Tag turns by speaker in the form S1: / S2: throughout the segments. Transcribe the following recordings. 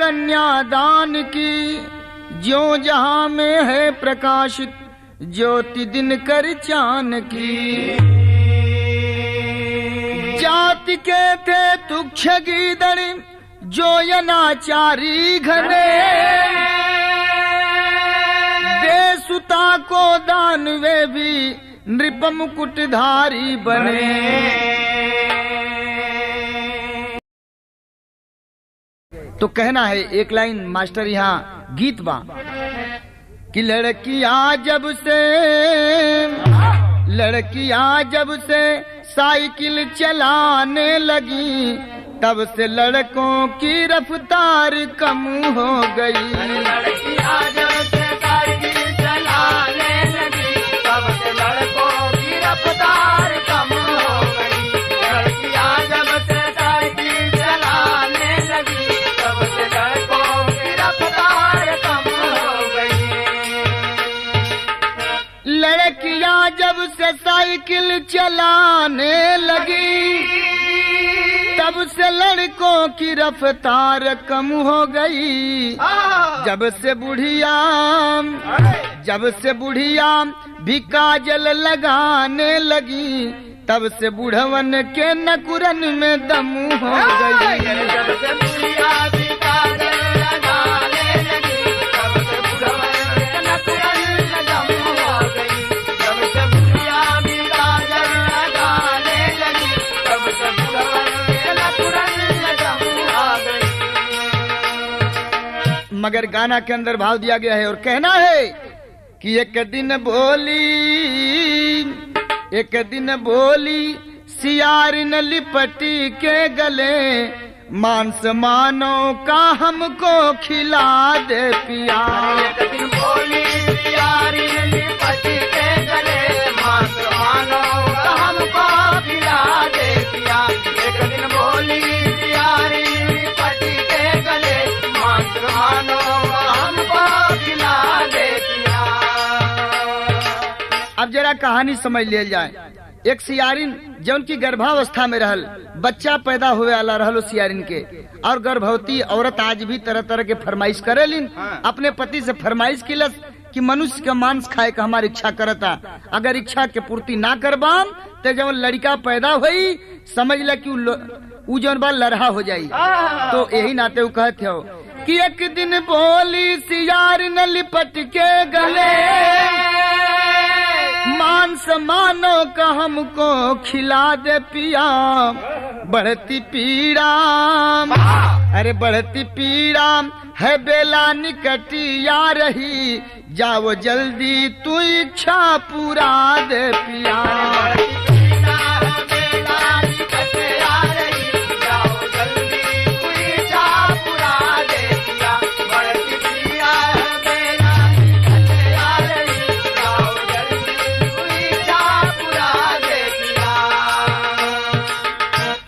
S1: कन्यादान की, ज्यों जहां में है प्रकाशित ज्योति दिन कर चान की। जाति के थे तुक्ष गीदड़ जो यनाचारी घने, दे सुता को दान वे भी नृप मुकुटधारी बने। तो कहना है एक लाइन मास्टर यहाँ गीत बा कि लड़कियां जब से साइकिल चलाने लगी, तब से लड़कों की रफ्तार कम हो गई।
S2: लड़कियां जब से साइकिल चलाने लगी, तब से लड़कों की रफ्तार कम हो गई। लड़कियां जब से साइकिल चलाने लगी, तब से लड़कों की रफ्तार कम हो गई।
S1: लड़कियां जब से साइकिल चलाने लगी, तब से लड़कों की रफ्तार कम हो गई। जब से बुढ़िया भी काजल लगाने लगी, तब से बुढ़वन के नकुरन में दम हो गई।
S2: जब से बुढ़िया भी काजल लगाने लगी, तब से बुढ़वन के नकुरन में दम हो गई। जब से बुढ़िया भी काजल लगाने लगी, तब से बुढ़वन के नकुरन में दम हो गई।
S1: मगर गाना के अंदर भाव दिया गया है और कहना है कि एक दिन बोली सियारिन लिपटी के गले, मांस मानो का हमको खिला दे पिया।
S2: एक दिन बोली सियारिन लिपटी के गले, मांस मानो का हमको खिला दे पिया। एक दिन बोली सियारिन लिपटी के गले, मांस मानो का हमको खिला दे पिया।
S1: अब जरा कहानी समझ ले जाए। एक सियारिन जौन की गर्भावस्था में रहल, बच्चा पैदा हुए वाला रहल सियारिन के, और गर्भवती औरत आज भी तरह तरह के फरमाइश करेलिन। अपने पति से फरमाइश किलस कि मनुष्य का मांस खाए का हमारी इच्छा करता, अगर इच्छा के पूर्ति ना करबाम तो जब लड़का पैदा हुई समझ ल कि उ जौन बा लरहा हो जाई। तो यही नाते वो कहते हो कि एक दिन बोली सियारिन लिपट के गले, मांस मानो का हमको खिला दे पिया। बढ़ती पीड़ा, अरे बढ़ती पीड़ा है बेला निकटी आ रही, जाओ जल्दी तू इच्छा पूरा दे पिया।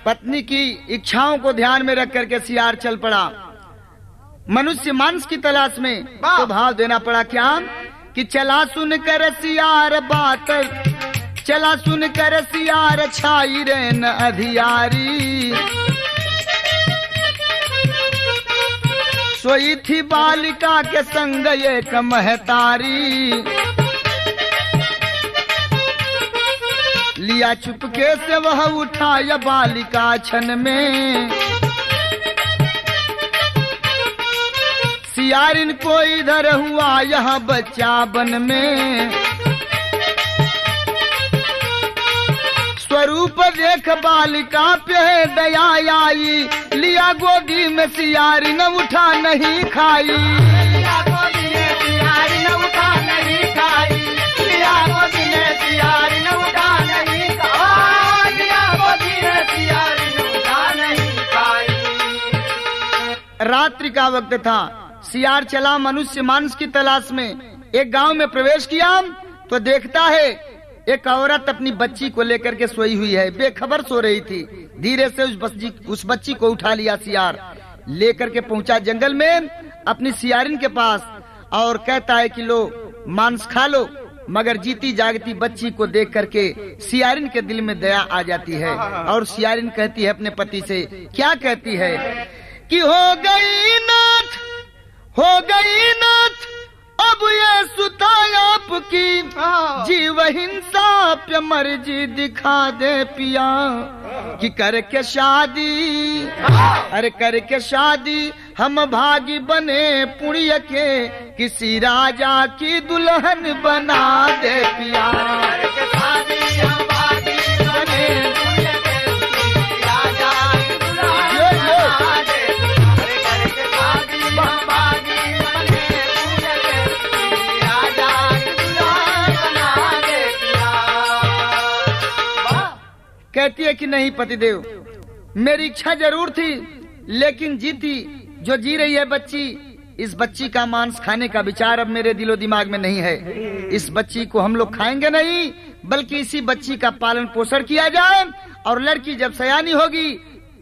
S1: पत्नी की इच्छाओं को ध्यान में रख करके सियार चल पड़ा मनुष्य मांस की तलाश में। तो भाव देना पड़ा क्या कि चला सुन कर सियार बात, चला सुन कर सियार छाई रे न अधियारी। सोई थी बालिका के संग एक महतारी, लिया चुपके से वह उठाया बालिका छन में। सियारिन को इधर हुआ यह बच्चा बन में, स्वरूप देख बालिका पे दया आई, लिया गोदी में सियारिन उठा नहीं खाई।
S2: लिया गोदी में सियारिन उठा नहीं खाई, लिया गोदी में सियारिन उठा नहीं खाई, लिया गोदी में सियारिन उठा नहीं खाई।
S1: रात्रि का वक्त था, सियार चला मनुष्य मांस की तलाश में। एक गांव में प्रवेश किया तो देखता है एक औरत अपनी बच्ची को लेकर के सोई हुई है, बेखबर सो रही थी। धीरे से उस बच्ची को उठा लिया सियार, लेकर के पहुंचा जंगल में अपनी सियारिन के पास और कहता है कि लो मांस खा लो। मगर जीती जागती बच्ची को देख करके सियारिन के दिल में दया आ जाती है और सियारिन कहती है अपने पति से, क्या कहती है कि हो गई नाथ अब ये सुताय आपकी, जीव हिंसा पे मर्जी दिखा दे पिया, कि करके शादी अरे करके शादी हम भागी बने पुण्य के, किसी राजा की दुल्हन बना दे पिया। करके शादी हम भागी बने पुण्य के, किसी राजा की दुल्हन बना दे पिया। करके शादी हम भागी बने पुण्य के, किसी राजा की दुल्हन बना दे पिया। कहती है कि नहीं पतिदेव, मेरी इच्छा जरूर थी लेकिन जीती जो जी रही है बच्ची, इस बच्ची का मांस खाने का विचार अब मेरे दिलो दिमाग में नहीं है। इस बच्ची को हम लोग खाएंगे नहीं, बल्कि इसी बच्ची का पालन पोषण किया जाए, और लड़की जब सयानी होगी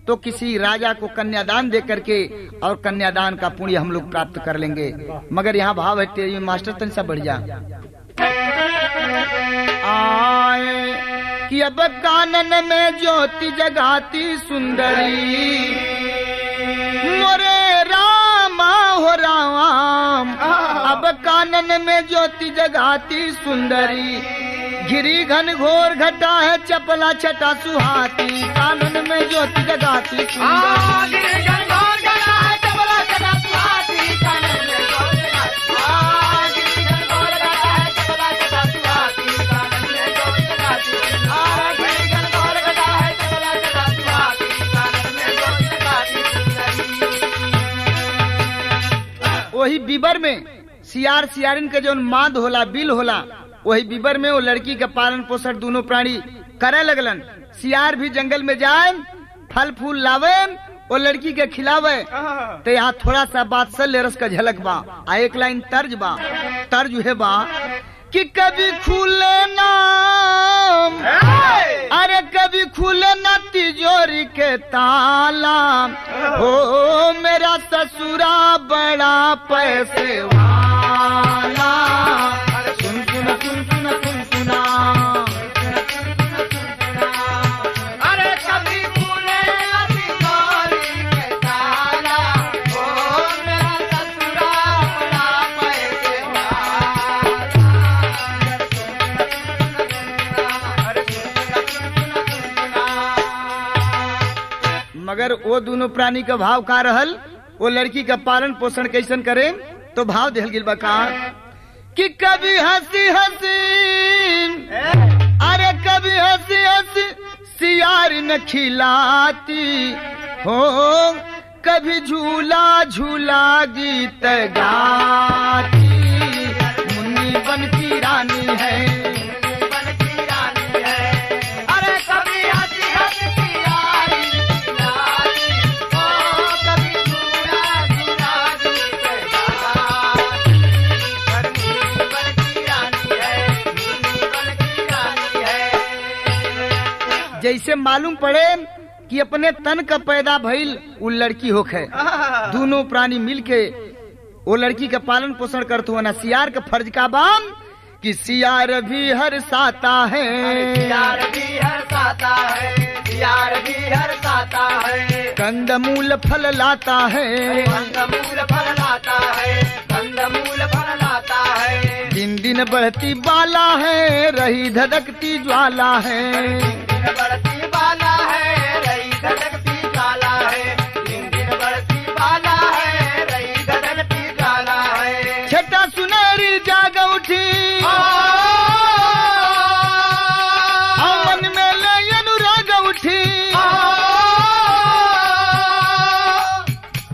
S1: तो किसी राजा को कन्यादान दे करके और कन्यादान का पुण्य हम लोग प्राप्त कर लेंगे। मगर यहाँ भाव है तेरी मास्टर तन सा बढ़ जा आए कि अब कानन में ज्योति जगाती सुंदरी, मोरे रामा हो राम। अब कानन में ज्योति जगाती सुंदरी, घिरी घन घोर घटा है चपला छटा सुहाती। कानन में ज्योति जगाती सुंदरी, वही बीबर में सियार सियारिन के जो माद होला बिल होला, वही बीबर में वो लड़की का पालन पोषण दोनों प्राणी करे लगलन। सियार भी जंगल में जाए, फल फूल लावे, वो लड़की के खिलावे। तो यहाँ थोड़ा सा बात्सल्य रस का झलक बा, आ एक लाइन तर्ज बा। तर्ज है बा कि कभी खुले ना अरे कभी खुले ना तिजोरी के ताला, हो मेरा ससुरा बड़ा पैसे वाला। सुन सुन सुन सुन सुन सुना, अरे कभी खुले ना तिजोरी के ताला, हो मेरा ससुरा बड़ा पैसे वाला। मगर वो दोनों प्राणी का भाव का रहल, वो लड़की का पालन पोषण कैसन करे, तो भाव देहल गिल बका कि कभी हंसी हंसी अरे कभी हंसी हंसी सियार न खिलाती, हो कभी झूला झूला गीत गाती। मुन्नी बन की रानी है, जैसे मालूम पड़े कि अपने तन का पैदा भइल वो लड़की होखे। दोनों प्राणी मिलके वो लड़की का पालन पोषण करते हो ना। सियार का फर्ज का बाम कि सियार भी हर्षाता है, सियार भी हर्षाता है, सियार भी हर्षाता है। कंदमूल फल लाता है, कंदमूल फल लाता है, कंदमूल फल लाता है। दिन दिन बढ़ती बाला है, रही धधकती ज्वाला है। दिन दिन बढ़ती बाला है, रही धधकती ज्वाला है। दिन दिन बढ़ती बाला है, रही धधकती ज्वाला है। छठा सुनहरी जाग उठी, मन में ले अनुराग उठी।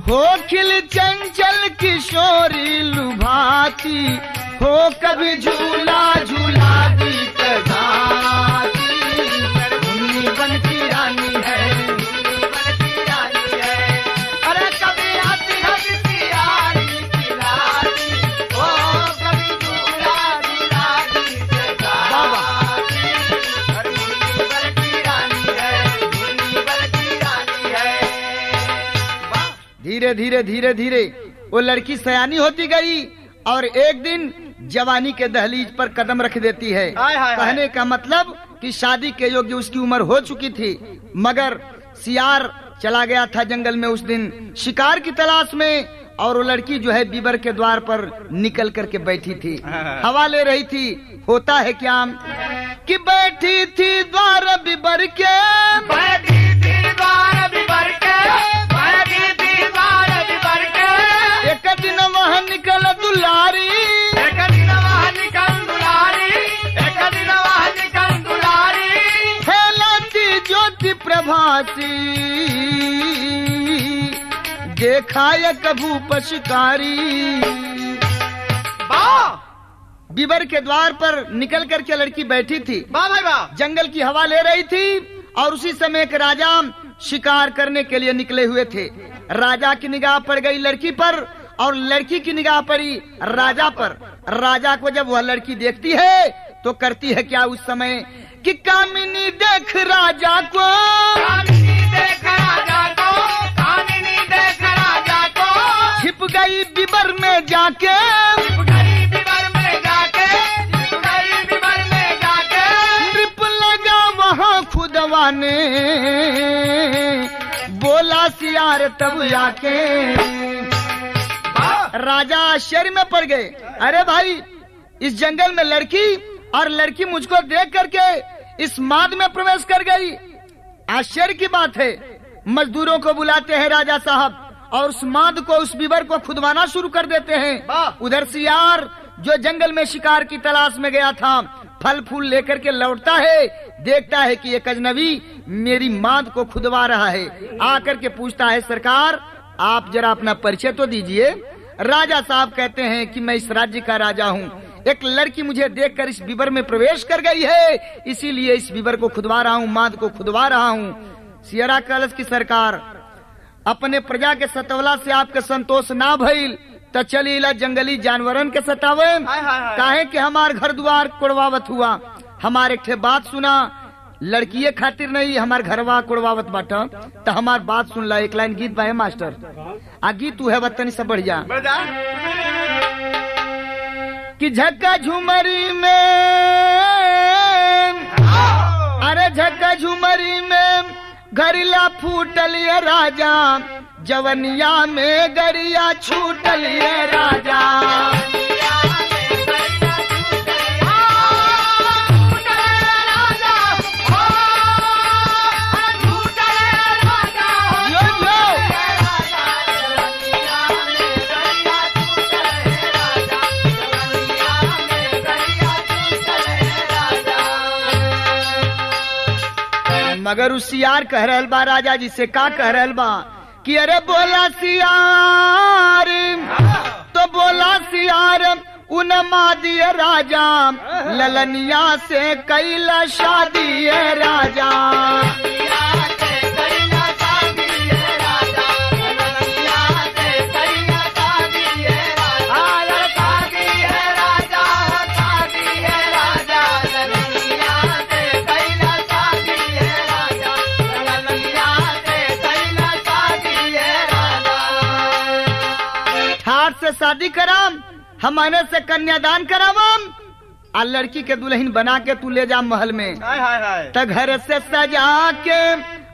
S1: हो खिल चंचल किशोरी लुभाती, हो कभी झूला झूला गीत गाती। मुन्नी बन की रानी है, मुन्नी बन की रानी है। अरे कभी हंसी हंसी सियारी खिलाती, हो कभी झूला झूला गीत गाती। अरे मुन्नी बन की रानी है, मुन्नी बन की रानी है। धीरे धीरे धीरे धीरे वो लड़की सयानी होती गई और एक दिन जवानी के दहलीज पर कदम रख देती है। कहने का मतलब कि शादी के योग्य उसकी उम्र हो चुकी थी, मगर सियार चला गया था जंगल में उस दिन शिकार की तलाश में, और वो लड़की जो है बीबर के द्वार पर निकल करके बैठी थी, हवा ले रही थी। होता है क्या कि बैठी थी द्वार बीबर के,
S2: बैठी थी द्वार बिबर के, बैठी थी द्वार बिबर के।
S1: एक दिन वहाँ निकल दुलारी,
S2: एक दिन वहाँ निकल दुलारी, एक दिन वहाँ निकल दुलारी।
S1: फैलाती ज्योति प्रभासी, देखा एक भूप शिकारी।
S2: वाह
S1: बीबर के द्वार पर निकल करके लड़की बैठी थी,
S2: वाह भाई वाह।
S1: जंगल की हवा ले रही थी, और उसी समय एक राजा शिकार करने के लिए निकले हुए थे। राजा की निगाह पड़ गई लड़की पर, और लड़की की निगाह पड़ी राजा पर। राजा को जब वह लड़की देखती है तो करती है क्या उस समय कि कामिनी देख राजा को,
S2: कामिनी देख राजा को, कामिनी देख राजा को।
S1: छिप गई बीबर में जाके,
S2: छिप गई बिबर में जाके, छिप गई बिबर में जाके।
S1: ट्रिप लगा वहाँ खुदवाने, बोला सियार तब आके। राजा आश्चर्य में पड़ गए, अरे भाई इस जंगल में लड़की, और लड़की मुझको देख करके इस माद में प्रवेश कर गई। आश्चर्य की बात है। मजदूरों को बुलाते हैं राजा साहब, और उस माद को, उस बीबर को खुदवाना शुरू कर देते हैं। उधर सियार जो जंगल में शिकार की तलाश में गया था, फल फूल लेकर के लौटता है, देखता है कि एक अजनबी मेरी माद को खुदवा रहा है। आकर के पूछता है, सरकार आप जरा अपना परिचय तो दीजिए। राजा साहब कहते हैं कि मैं इस राज्य का राजा हूँ, एक लड़की मुझे देखकर इस बीबर में प्रवेश कर गई है, इसीलिए इस बीबर को खुदवा रहा हूँ, माद को खुदवा रहा हूँ। सियरा कलश की सरकार, अपने प्रजा के सतवला से आपके संतोष ना भइल तो चलीला जंगली जानवरन के सतावे। काहे कि हमार घर द्वार कोड़वावत हुआ, हमारे एक बात सुना, लड़कीए खातिर नहीं हमार घरवा कोड़वावत बाटा, तो हमार बात सुन ला। एक लाइन गीत बाहे मास्टर, आ गीत तू है वतनी से बढ़ जा कि झक्का झुमरी में, अरे झक्का झुमरी में गरिला फूटल ये राजा, जवनिया में गरिया छूटल ये राजा। मगर उस सियार कह रहल बा राजा जी से, का कह रहल बा कि अरे बोला सियार, तो बोला सियार उनमा दिए राजा, ललनिया से कैला शादी है राजा। से शादी कराम, हमारे से कन्यादान करावाम, आ लड़की के दुल्हन बना के तू ले जा महल में, त घर से सजा के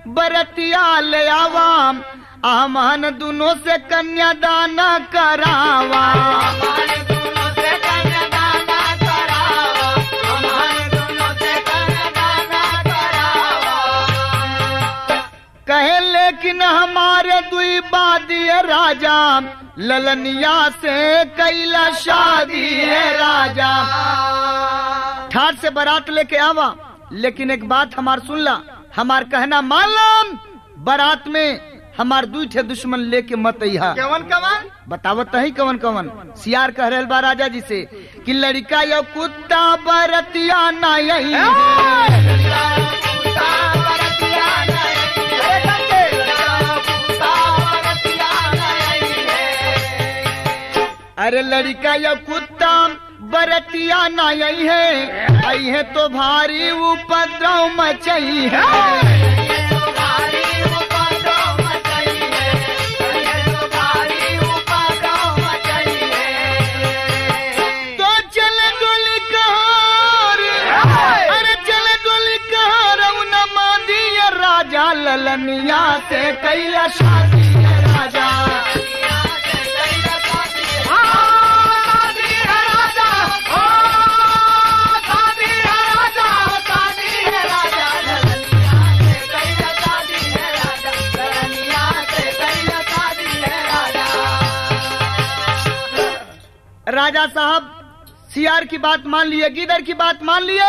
S1: बरतिया ले आवाम, हमन दोनों से कन्यादान करावा। कहे लेकिन हमारे दुई बादिए राजा, ललनिया से कैला शादी है राजा। ठाट से बारात लेके आवा, लेकिन एक बात हमार सुन ला, हमार कहना मान ला, बारात में हमार दुई ठे दुश्मन लेके मत अइहा।
S2: कवन कवन
S1: बतावत है कवन कवन। सियार कह रहल बा राजा जी से कि लड़का या कुत्ता बरतिया ना यही, अरे लड़का या कुत्ता बरतिया ना यही है, आई है तो भारी उपद्रव मचई है। तो चले डोली कहार, अरे चले डोली कहार, न मादिया राजा लल झलनिया से कैला शादी है राजा। राजा साहब सियार की बात मान लिए, गीदड़ की बात मान लिए,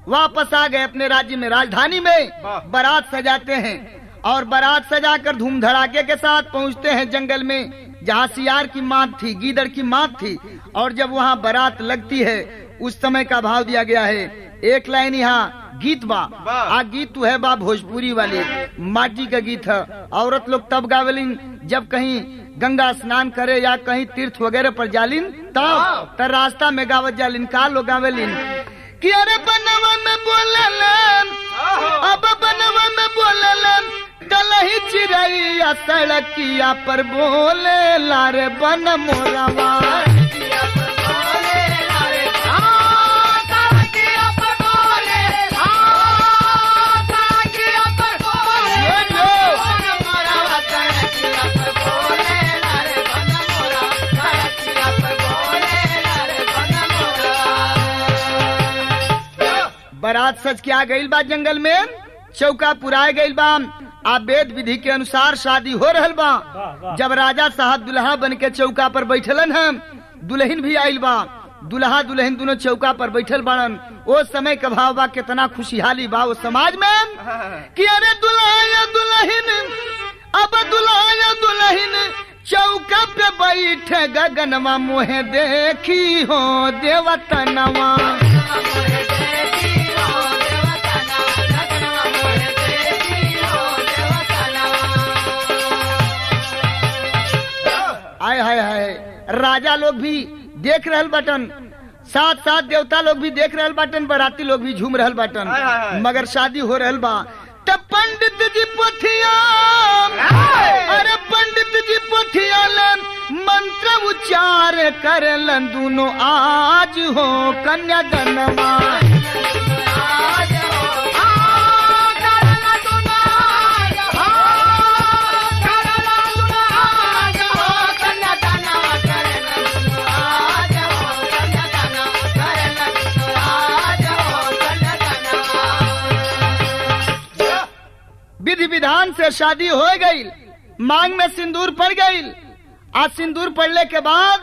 S1: वापस आ गए अपने राज्य में, राजधानी में। बारात सजाते हैं और बारात सजाकर धूम धड़ाके के साथ पहुंचते हैं जंगल में, जहाँ सियार की मात थी, गीदड़ की मात थी। और जब वहाँ बारात लगती है उस समय का भाव दिया गया है। एक लाइन यहाँ गीत बा, आ गीत तो है बा भोजपुरी वाले, माटी का गीत है। औरत लोग तब गावेलिन जब कहीं गंगा स्नान करे या कहीं तीर्थ वगैरह पर जालिन, तब रास्ता में गावत जालिन। का लोग गावेलिन कि अरे बनवा में बोललन, अब बनवा में बोललन, कलही चिड़ैया सड़किया पर बोले लारे बन मोरवा। बारात सज के आ गईल बा जंगल में, चौका पुराए गईल बा। आ वेद विधि के अनुसार शादी हो रहल बा। जब राजा साहब दुल्हा बन के चौका पर बैठलन हम, दुल्हन भी आइल बा, दुल्हा दुल्हन दोनों चौका पर बैठल बाड़न। वो समय का भाव बा, कितना खुशहाली बा वो समाज में कि अरे दुल्हा दुल्हन, अब दुल्हा दुल्हन चौका पे बैठे, गगनवा मोहे देखी हो देवतनवा। हाय हाय हाय, राजा लोग भी देख रहल बाटन, साथ साथ देवता लोग भी देख रहल बाटन, बाराती लोग भी झूम रहल बाटन। मगर शादी हो रहल बा तब पंडित जी पोथिया, अरे पंडित जी पोथिया मंत्र उच्चार करलन, दोनों आज हो कन्यादानवा। विधि विधान से शादी हो गई, मांग में सिंदूर पड़ गई। आज सिंदूर पड़ने के बाद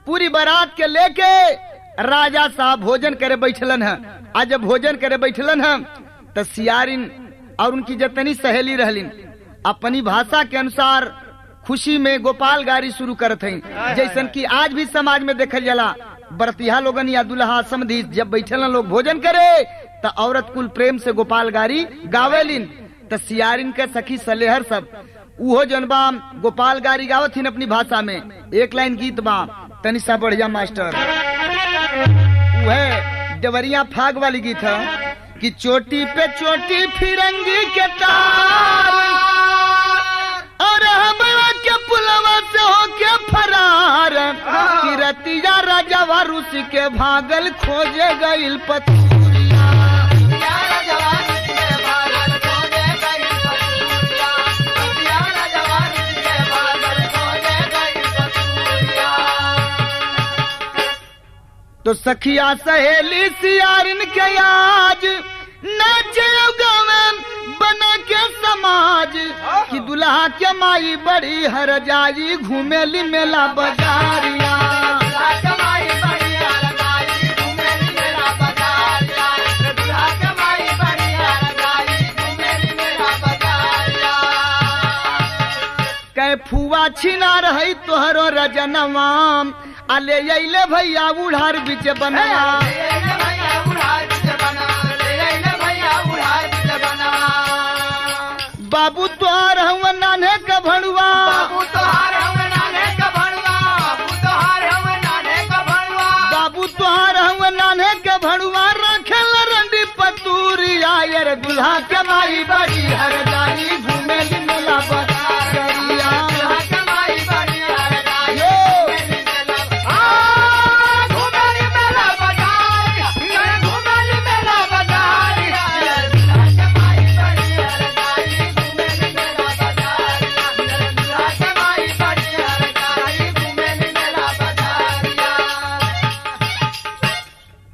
S1: पूरी बारात के लेके राजा साहब भोजन करे बैठलन है। आज जब भोजन करे बैठलन है तो सियारिन और उनकी जितनी सहेली रहलिन अपनी भाषा के अनुसार खुशी में गोपाल गारी शुरू करत हैं। जैसन कि आज भी समाज में देखल जाला, बरतिहा लोगन या दुल्हा समधी जब बैठलन लोग भोजन करे तो औरत कुल प्रेम से गोपाल गारी गावेलिन। तो सियारिन के सखी सलेहर सब उहो जनबा गोपाल गारी गावत हिन अपनी भाषा में। एक लाइन गीत बा तनी सा बढ़िया मास्टर, वह देवरिया फाग वाली गीत है कि चोटी पे चोटी फिरंगी के तार, और हमरा के पुलवा से होके फरार, कि रतिया राजा रूस के भागल खोजे गइल पतूरिया। तो सखिया सहेली सियारिन के आज नाचे गाँव बना के समाज, कि दुल्हा के माई बड़ी हर जाई घूमेली मेला बाजारिया। कै फुआ छिना रही तोहरो रजनवा, अले अइले भैया उड़ार बीच बनवा। बाबू तोहार हम नाने का भणुआ, बाबू तोहार हम नाने का भणुआ, बाबू तोहार हम नाने का भणुआ, रखेल रंडी पतूरिया, यार दुल्हा के माई बड़ी हर जाई घूमे मेला बाजारिया।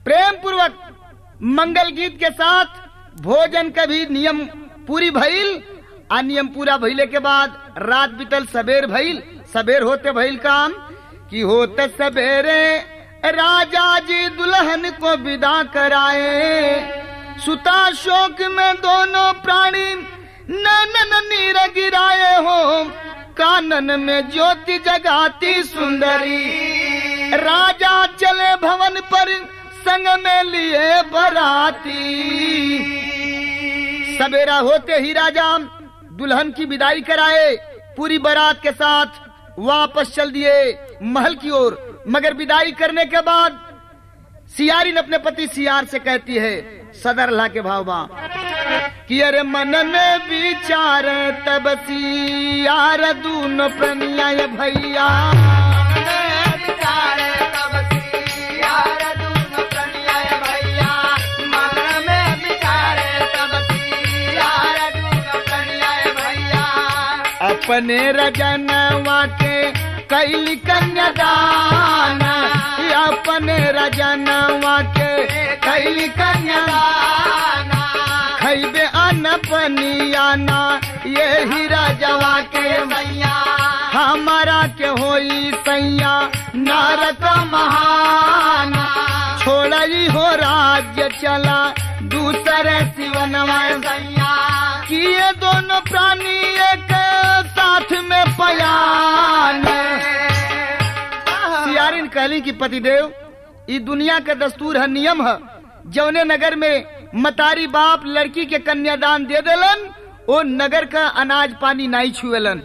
S1: प्रेम पूर्वक मंगल गीत के साथ भोजन का भी नियम पूरी भइल। आ नियम पूरा भइले के बाद रात बीतल, सबेर भइल। सबेर होते भइल काम कि होते सबेरे राजा जी दुल्हन को विदा कराए। सुता शोक में दोनों प्राणी नैनन नीर गिराए हो, कानन में ज्योति जगाती सुंदरी। राजा चले भवन पर संग में लिए बराती। सवेरा होते ही राजा दुल्हन की विदाई कराए, पूरी बारात के साथ वापस चल दिए महल की ओर। मगर विदाई करने के बाद सियारिन अपने पति सियार से कहती है, सदर ला के भावबा कि अरे मन में विचार तब सियार दूनो प्रणिया भैया। अपने रजनवा के कैली कन्यादान, अपने रजनवा के कैली कन्यादान। खैबे अन्न पनियाना यही राजवा के मैया, हमारा के होई सैया नारक महान। छोड़ई हो राज्य चला दूसरे सिवनवा सैया, किए दोनों प्राणी एक साथ में पयान। सियारिन कहली कि पतिदेव, ई दुनिया का दस्तूर है, नियम है। जौने नगर में मतारी बाप लड़की के कन्यादान दे देलन, वो नगर का अनाज पानी नहीं छुएलन।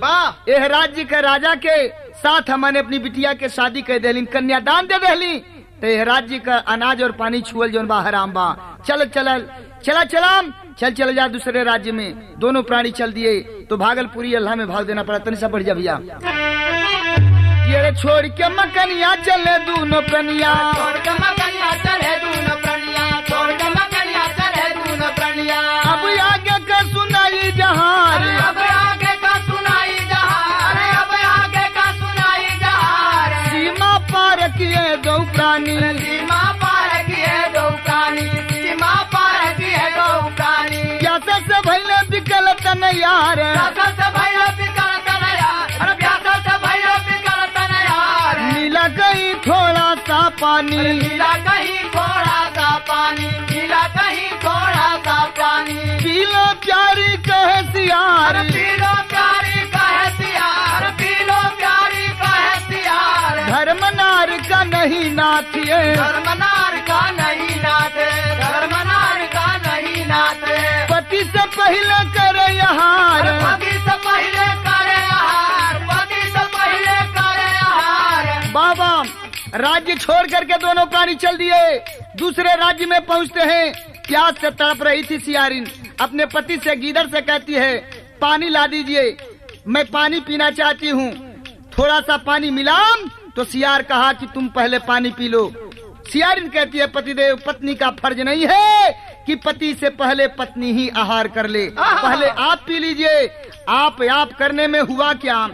S1: एह राज्य के राजा के साथ हमने अपनी बिटिया के शादी कर देलिन, कन्यादान दे देली, तो एह राज्य का अनाज और पानी छुअल जौन बा हराम बा। चल चल चला चलाम चल चल जा दूसरे राज्य में। दोनों प्राणी चल दिए तो भागलपुरी अल्लाह में भाग देना पड़ा। तनी सा बढ़ जा भैया। ये छोड़ के मकनिया चले दोनों प्रणिया,
S2: छोड़ के मकनिया चले दोनों प्रणिया, छोड़ के मकनिया चले दोनों प्रणिया।
S1: अब आगे का सुनाई जहार,
S2: अब आगे का सुनाई जहार, अब आगे का सुनाई जहार।
S1: सीमा पार किए दो प्राणी,
S2: सीमा पार किए दो प्राणी, सीमा पार किए दो प्राणी।
S1: प्यासा से भैले बिकल तन यार,
S2: प्यासा से भैले बिकल तन यार, प्यासा से भैले बिकल तन यार।
S1: नीला कहीं थोड़ा सा पानी,
S2: नीला कहीं थोड़ा सा पानी, नीला कहीं थोड़ा सा पानी।
S1: पी लो प्यारी कहे सियार,
S2: पी लो प्यारी कहे सियार, पी लो प्यारी कहे सियार।
S1: धर्म नार का नहीं नाथिए,
S2: धर्मनार का नहीं नाते, धर्मनार का नहीं नाते।
S1: पति से पहले करे हार,
S2: पति से पहले करे आहार, पति से पहले करे आहार।
S1: बाबा राज्य छोड़ करके दोनों प्राणी चल दिए। दूसरे राज्य में पहुंचते हैं। प्यास से तड़प रही थी सियारिन, अपने पति से गीदड़ से कहती है, पानी ला दीजिए, मैं पानी पीना चाहती हूँ, थोड़ा सा पानी मिलाम। तो सियार कहा कि तुम पहले पानी पी लो। सियारिन कहती है, पतिदेव, पत्नी का फर्ज नहीं है कि पति से पहले पत्नी ही आहार कर ले, पहले आप पी लीजिए। आप करने में हुआ क्या?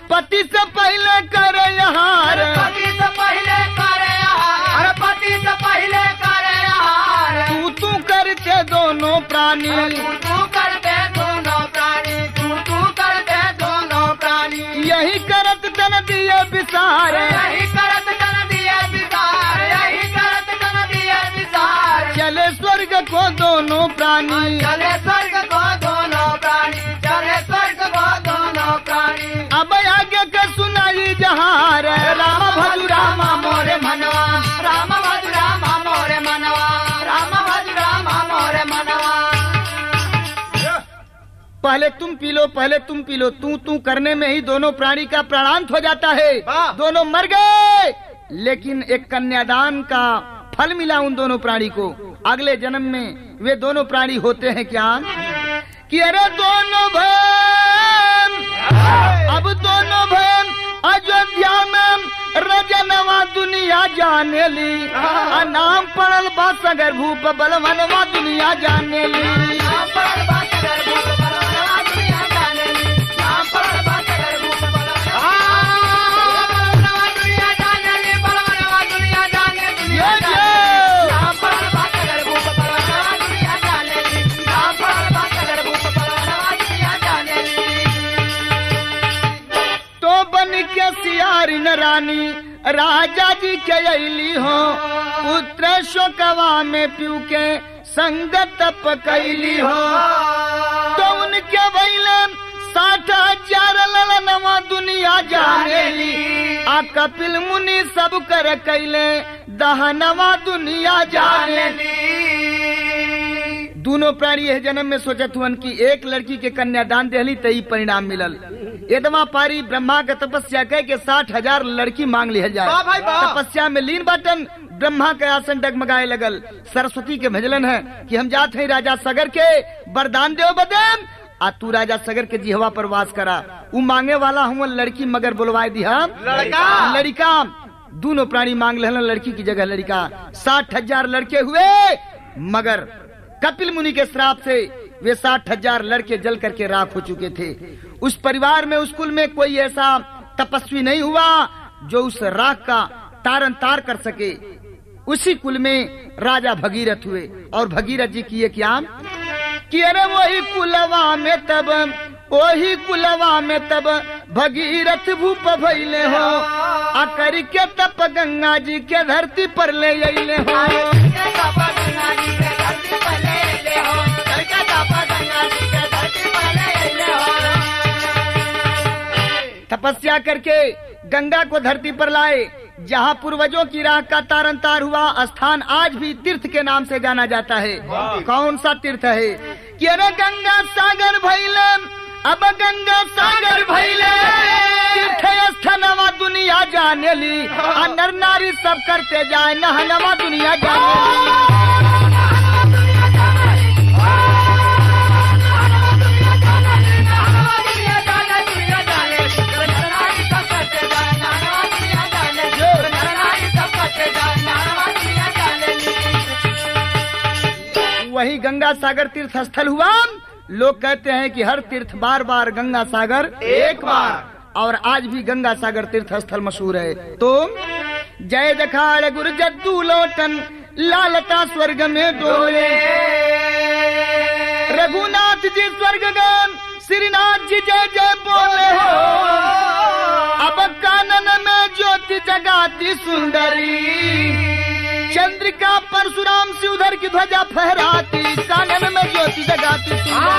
S1: पति से पहले करे आहार,
S2: पति से पहले करे आहार, पति से पहले करे आहार।
S1: तू करते दोनों प्राणी,
S2: तू करते दोनों प्राणी, तू करते दोनों प्राणी।
S1: यही करत तन दिए विसार,
S2: यही करत तन दिए विसार, यही करत तन दिए विसार।
S1: चले स्वर्ग को दोनों प्राणी,
S2: चले स्वर्ग को दोनों प्राणी, चले स्वर्ग को दोनों प्राणी।
S1: अब आगे का सुनाई जहार, राम भजु रामा मोरे
S2: मनवा, राम भजु रामा मोरे मनवा, राम भजु रामा मोरे मनवा।
S1: पहले तुम पी लो, पहले तुम पी लो। तू करने में ही दोनों प्राणी का प्राणांत हो जाता है। दोनों मर गए, लेकिन एक कन्यादान का फल मिला उन दोनों प्राणी को। अगले जन्म में वे दोनों प्राणी होते हैं क्या कि अरे दोनों बहन, अब दोनों बहन अयोध्या में रजनवा दुनिया जाने ली। नाम पड़ल बा सगर भूप बलवनवा दुनिया जाने ली।
S2: नाम पड़ल बा सगर भूप बलवनवा दुनिया जाने ली। नाम पड़ल बा सगर भूप बलवनवा दुनिया जाने ली, बलवनवा दुनिया जाने ली। नाम
S1: राजा जी के अली हो पुत्र शोकवा में पीऊ के संगत पकैली हो। तो उनके भैलन 60,000 ललनवा दुनिया जानेली आ कपिल मुनि सब कर कैले दहनवा दुनिया जानेली। दोनों प्राणी यह जन्म में सोचत हुअन की एक लड़की के कन्यादान देहली तई परिणाम मिलल। एदमा पारी ब्रह्मा के तपस्या कह के 60,000 लड़की मांग लिहल जाए। तपस्या में लीन बाटन ब्रह्मा के आसन डगमगाए लगल। सरस्वती के भजलन है कि हम जात हैं राजा सगर के वरदान देव बदेम आ तू राजा सगर के जिहवा पर वास करा। उ मांगे वाला हूँ लड़की मगर बुलवाए दिया लड़का। दोनों प्राणी मांग लेहन लड़की की जगह लड़का। 60,000 लड़के हुए मगर कपिल मुनि के श्राप से वे 60,000 लड़के जल करके राख हो चुके थे। उस परिवार में उस कुल में कोई ऐसा तपस्वी नहीं हुआ जो उस राख का तारन तार कर सके। उसी कुल में राजा भगीरथ हुए और भगीरथ जी किए क्या कि अरे वही कुलवा में तब भगीरथ भूप भइले हो आकर के तप गंगा जी के धरती पर ले अइले हो। तपस्या करके गंगा को धरती पर लाए। जहाँ पूर्वजों की राह का तारन तार हुआ स्थान आज भी तीर्थ के नाम से जाना जाता है। कौन सा तीर्थ है कि अरे गंगा सागर भैले अब गंगा सागर भैले तीर्थ स्थनवा दुनिया जाने ली नर नारी सब करते जाए नहनवा दुनिया जाने ली। वही गंगा सागर तीर्थ स्थल हुआ। लोग कहते हैं कि हर तीर्थ बार बार गंगा सागर एक बार और आज भी गंगा सागर तीर्थ स्थल मशहूर है। तो जय जखाड़ गुरु जद्दू लोटन लालता स्वर्ग में डोले रघुनाथ जी स्वर्ग गन श्रीनाथ जी जय जय बोले हो। अब कानन में ज्योति जगाती सुंदरी चंद्रिका परशुराम से उधर की ध्वजा फहराती कानन में ज्योति जगाती सुंदरी।